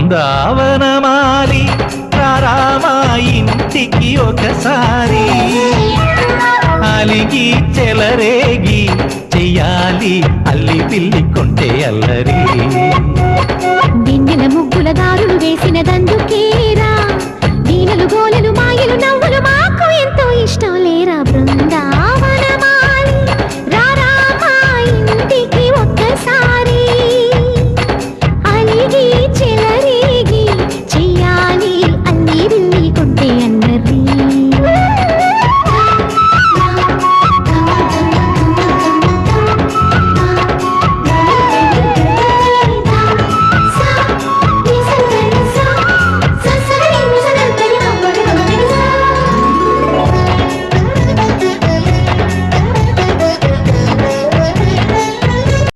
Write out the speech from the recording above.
బృందావనమాలి రారామా ఇంటికి ఒకసారి అలిగి చెలరేగి చెయ్యాలి అల్లి పిల్లి కొంటే అల్లరి వెన్నెల ముగ్గుల దారులు వేసిన దందుకేరా వీణలు గోలెలు